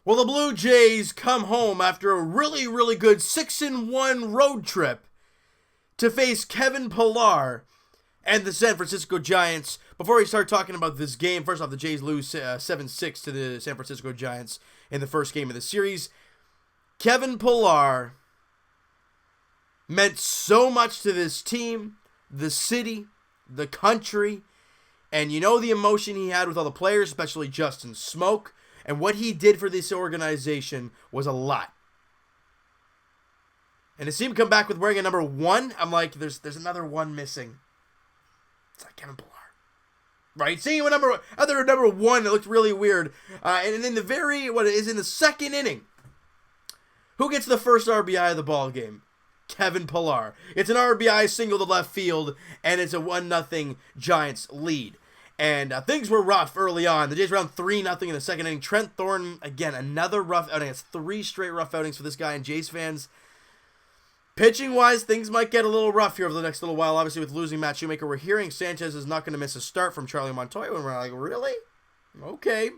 Well, the Blue Jays come home after a really, really good 6-1 road trip to face Kevin Pillar and the San Francisco Giants. Before we start talking about this game, first off, the Jays lose 7-6 to the San Francisco Giants in the first game of the series. Kevin Pillar meant so much to this team, the city, the country, and you know the emotion he had with all the players, especially Justin Smoke. And what he did for this organization was a lot. And to see him come back with wearing a number 1, I'm like, there's another 1 missing. It's like Kevin Pillar. Right? Seeing him other number 1, it looked really weird. And in the second inning, who gets the first RBI of the ball game? Kevin Pillar. It's an RBI single to left field, and it's a 1-0 Giants lead. And things were rough early on. The Jays were down 3-0 in the second inning. Trent Thornton, again, another rough outing. It's 3 straight rough outings for this guy. And Jays fans, pitching-wise, things might get a little rough here over the next little while. Obviously, with losing Matt Shoemaker, we're hearing Sanchez is not going to miss a start from Charlie Montoya. And we're like, really? Okay.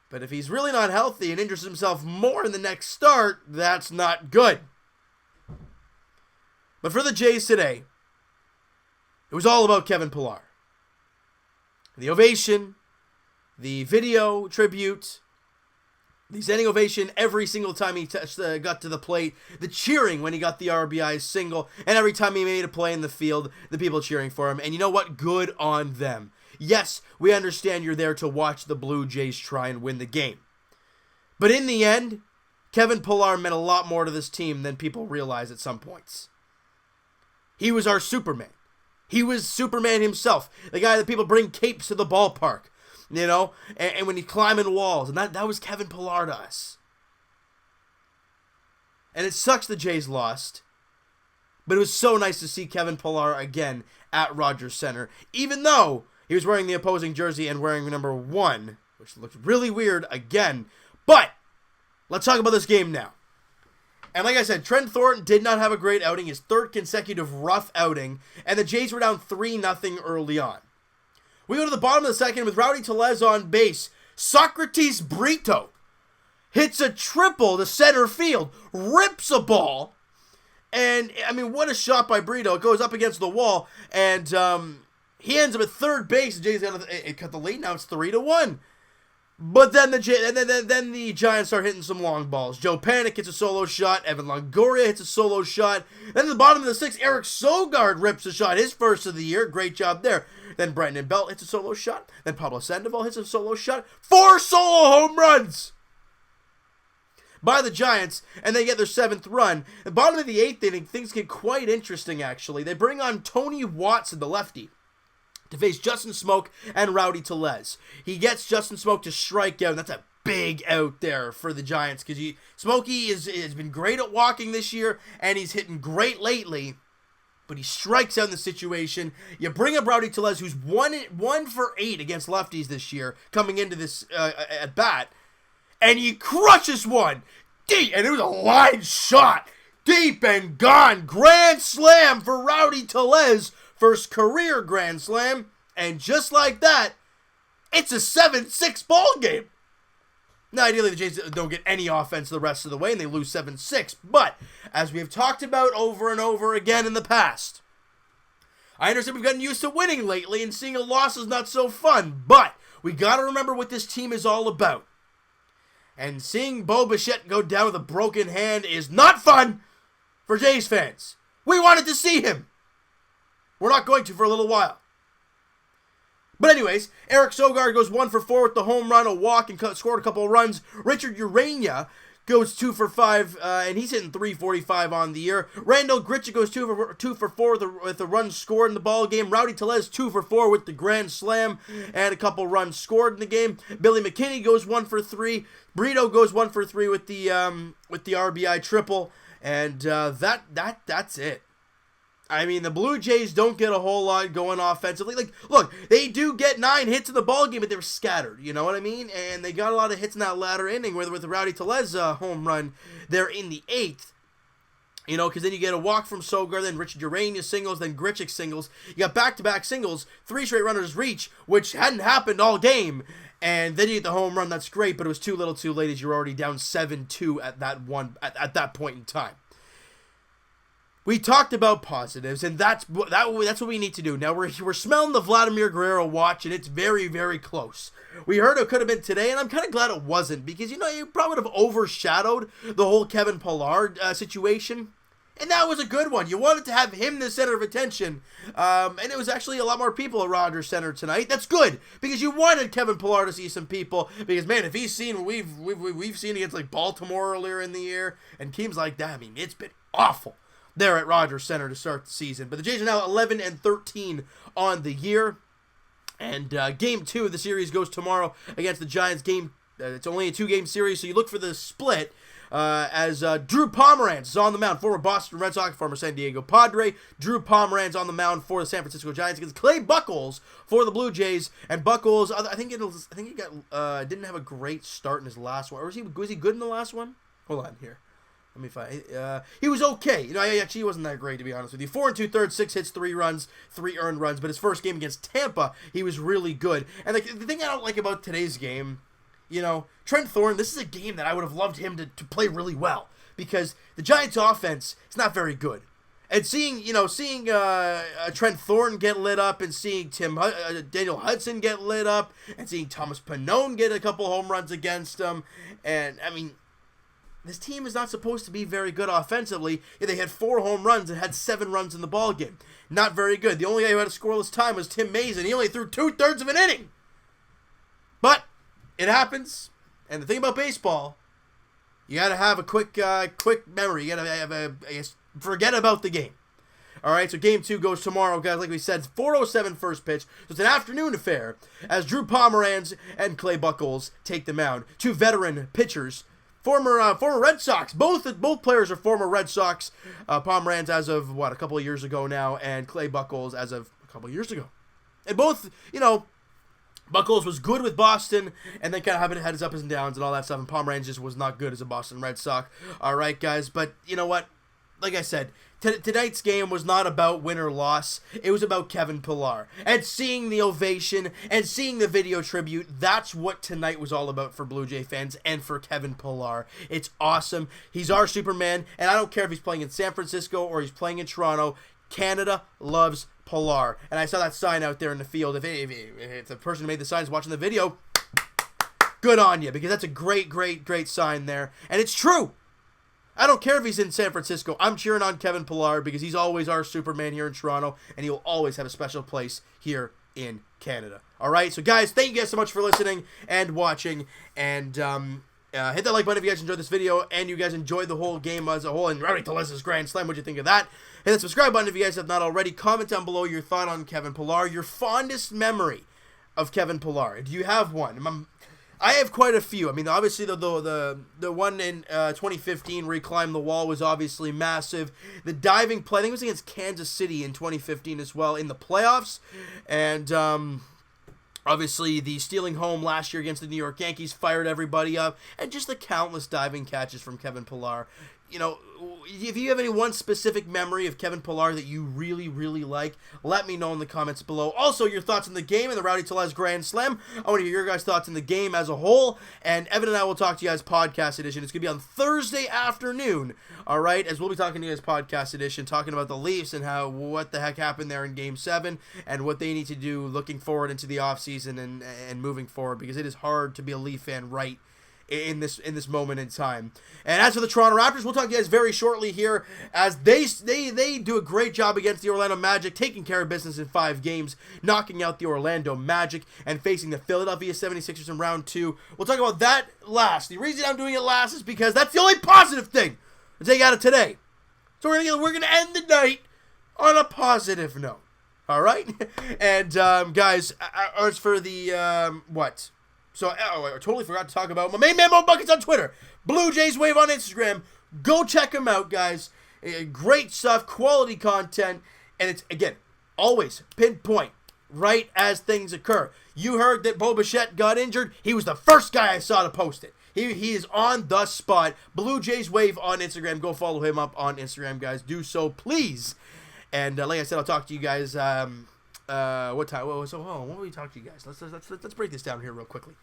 But if he's really not healthy and injures himself more in the next start, that's not good. But for the Jays today, it was all about Kevin Pillar. The ovation, the video tribute, the standing ovation every single time he got to the plate, the cheering when he got the RBI single, and every time he made a play in the field, the people cheering for him. And you know what? Good on them. Yes, we understand you're there to watch the Blue Jays try and win the game. But in the end, Kevin Pillar meant a lot more to this team than people realize at some points. He was our Superman. He was Superman himself, the guy that people bring capes to the ballpark, you know, and when he's climbing walls, and that was Kevin Pillar to us. And it sucks the Jays lost, but it was so nice to see Kevin Pillar again at Rogers Center, even though he was wearing the opposing jersey and wearing number 1, which looked really weird again. But let's talk about this game now. And like I said, Trent Thornton did not have a great outing, his 3rd consecutive rough outing, and the Jays were down 3-0 early on. We go to the bottom of the second with Rowdy Tellez on base. Socrates Brito hits a triple to center field, rips a ball, and, I mean, what a shot by Brito. It goes up against the wall, and he ends up at third base. The Jays cut the lead, now it's 3-1. But then the Giants start hitting some long balls. Joe Panik hits a solo shot. Evan Longoria hits a solo shot. Then at the bottom of the 6th, Eric Sogard rips a shot. His first of the year. Great job there. Then Brandon Belt hits a solo shot. Then Pablo Sandoval hits a solo shot. 4 solo home runs by the Giants, and they get their 7th run. At the bottom of the 8th inning, things get quite interesting, actually. They bring on Tony Watson, the lefty, to face Justin Smoke and Rowdy Tellez. He gets Justin Smoke to strike out, and that's a big out there for the Giants, because Smokey has been great at walking this year, and he's hitting great lately, but he strikes out in the situation. You bring up Rowdy Tellez, who's 1 for 8 against lefties this year, coming into this at bat, and he crushes one deep, and it was a line shot, deep and gone. Grand slam for Rowdy Tellez. First career grand slam, and just like that, it's a 7-6 ball game. Now, ideally, the Jays don't get any offense the rest of the way, and they lose 7-6. But, as we have talked about over and over again in the past, I understand we've gotten used to winning lately, and seeing a loss is not so fun. But, we got to remember what this team is all about. And seeing Bo Bichette go down with a broken hand is not fun for Jays fans. We wanted to see him. We're not going to for a little while. But anyways, Eric Sogard goes 1 for 4 with the home run, a walk, and scored a couple of runs. Richard Urania goes 2 for 5, and he's hitting .345 on the year. Randall Grichuk goes 2 for 4 with a run scored in the ball game. Rowdy Tellez 2 for 4 with the grand slam and a couple runs scored in the game. Billy McKinney goes 1 for 3. Brito goes 1 for 3 with the RBI triple, and that's it. I mean, the Blue Jays don't get a whole lot going offensively. Like, look, they do get 9 hits in the ballgame, but they were scattered, you know what I mean? And they got a lot of hits in that latter inning, with the Rowdy Tellez home run there in the 8th. You know, because then you get a walk from Sogard, then Richard Urania singles, then Grichuk singles. You got back-to-back singles, 3 straight runners reach, which hadn't happened all game. And then you get the home run. That's great, but it was too little too late as you're already down 7-2 at that point in time. We talked about positives, and that's what we need to do. Now, we're smelling the Vladimir Guerrero watch, and it's very, very close. We heard it could have been today, and I'm kind of glad it wasn't, because, you probably would have overshadowed the whole Kevin Pillar situation. And that was a good one. You wanted to have him the center of attention. And it was actually a lot more people at Rogers Center tonight. That's good, because you wanted Kevin Pillar to see some people. Because, man, if he's seen what we've seen against, like, Baltimore earlier in the year and teams like that, I mean, it's been awful there at Rogers Center to start the season. But the Jays are now 11-13 on the year. And Game 2 of the series goes tomorrow against the Giants. It's only a 2-game series, so you look for the split. As Drew Pomeranz is on the mound, former Boston Red Sox, former San Diego Padre. Drew Pomeranz on the mound for the San Francisco Giants against Clay Buchholz for the Blue Jays. And Buchholz, I think he didn't have a great start in his last one. Or was he good in the last one? Hold on here. Let me find. He was okay. He wasn't that great, to be honest with you. 4 2/3, 6 hits, 3 runs, 3 earned runs. But his first game against Tampa, he was really good. And the thing I don't like about today's game, Trent Thorne, this is a game that I would have loved him to play really well, because the Giants' offense is not very good. And seeing Trent Thorne get lit up, and seeing Daniel Hudson get lit up, and seeing Thomas Pannone get a couple home runs against him, and I mean, this team is not supposed to be very good offensively. They had 4 home runs and had 7 runs in the ballgame. Not very good. The only guy who had a scoreless time was Tim Mays, and he only threw 2/3 of an inning. But it happens, and the thing about baseball, you gotta have a quick memory. You gotta have forget about the game. All right, so Game 2 goes tomorrow, guys. Like we said, 4:07 first pitch. So it's an afternoon affair as Drew Pomeranz and Clay Buchholz take the mound. 2 veteran pitchers, former Red Sox. Both players are former Red Sox. Pomeranz as of a couple of years ago now, and Clay Buchholz as of a couple of years ago. And both, Buchholz was good with Boston, and then kind of had his ups and downs and all that stuff, and Pomeranz just was not good as a Boston Red Sox. All right, guys, but you know what? Like I said, tonight's game was not about win or loss. It was about Kevin Pillar. And seeing the ovation and seeing the video tribute, that's what tonight was all about for Blue Jay fans and for Kevin Pillar. It's awesome. He's our Superman, and I don't care if he's playing in San Francisco or he's playing in Toronto. Canada loves Pillar. And I saw that sign out there in the field. If the person who made the sign is watching the video, good on you, because that's a great, great, great sign there. And it's true. I don't care if he's in San Francisco. I'm cheering on Kevin Pillar because he's always our Superman here in Toronto, and he will always have a special place here in Canada. All right, so guys, thank you guys so much for listening and watching, and hit that like button if you guys enjoyed this video and you guys enjoyed the whole game as a whole, and Rowdy Tellez's Grand Slam. What'd you think of that? Hit that subscribe button if you guys have not already. Comment down below your thought on Kevin Pillar, your fondest memory of Kevin Pillar. Do you have one? I have quite a few. I mean, obviously, the one in 2015 where he climbed the wall was obviously massive. The diving play, I think it was against Kansas City in 2015 as well in the playoffs. And obviously, the stealing home last year against the New York Yankees fired everybody up. And just the countless diving catches from Kevin Pillar. If you have any one specific memory of Kevin Pillar that you really, really like, let me know in the comments below. Also, your thoughts on the game and the Rowdy Tellez Grand Slam. I want to hear your guys' thoughts on the game as a whole. And Evan and I will talk to you guys podcast edition. It's going to be on Thursday afternoon, all right, as we'll be talking to you guys podcast edition, talking about the Leafs and what the heck happened there in Game 7 and what they need to do looking forward into the offseason and moving forward, because it is hard to be a Leaf fan right in this moment in time. And as for the Toronto Raptors, we'll talk to you guys very shortly here, as they do a great job against the Orlando Magic, taking care of business in 5 games, knocking out the Orlando Magic and facing the Philadelphia 76ers in round 2. We'll talk about that last. The reason I'm doing it last is because that's the only positive thing to take out of today. So we're gonna end the night on a positive note. All right, and guys, as for the what? So, I totally forgot to talk about my main man, Mo Buckets, on Twitter. Blue Jays Wave on Instagram. Go check him out, guys. Great stuff, quality content, and it's, again, always pinpoint right as things occur. You heard that Bo Bichette got injured. He was the first guy I saw to post it. He is on the spot. Blue Jays Wave on Instagram. Go follow him up on Instagram, guys. Do so, please. And like I said, I'll talk to you guys. What time? So, what will we talk to you guys? Let's break this down here real quickly.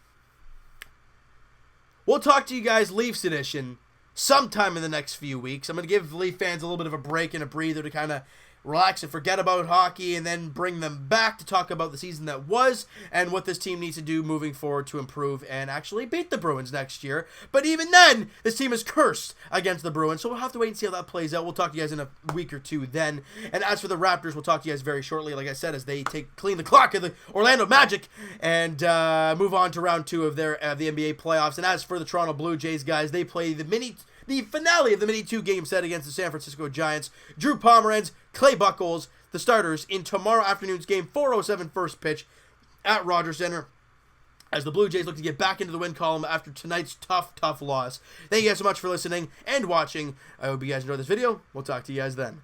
we'll talk to you guys Leafs edition sometime in the next few weeks. I'm going to give Leaf fans a little bit of a break and a breather to kind of relax and forget about hockey, and then bring them back to talk about the season that was and what this team needs to do moving forward to improve and actually beat the Bruins next year. But even then, this team is cursed against the Bruins, so we'll have to wait and see how that plays out. We'll talk to you guys in a week or two then. And as for the Raptors, we'll talk to you guys very shortly, like I said, as they clean the clock of the Orlando Magic and move on to round 2 of the NBA playoffs. And as for the Toronto Blue Jays, guys, they play the finale of the mini 2-game set against the San Francisco Giants. Drew Pomeranz, Clay Buchholz, the starters, in tomorrow afternoon's game, 4:07 first pitch at Rogers Center, as the Blue Jays look to get back into the win column after tonight's tough loss. Thank you guys so much for listening and watching. I hope you guys enjoyed this video. We'll talk to you guys then.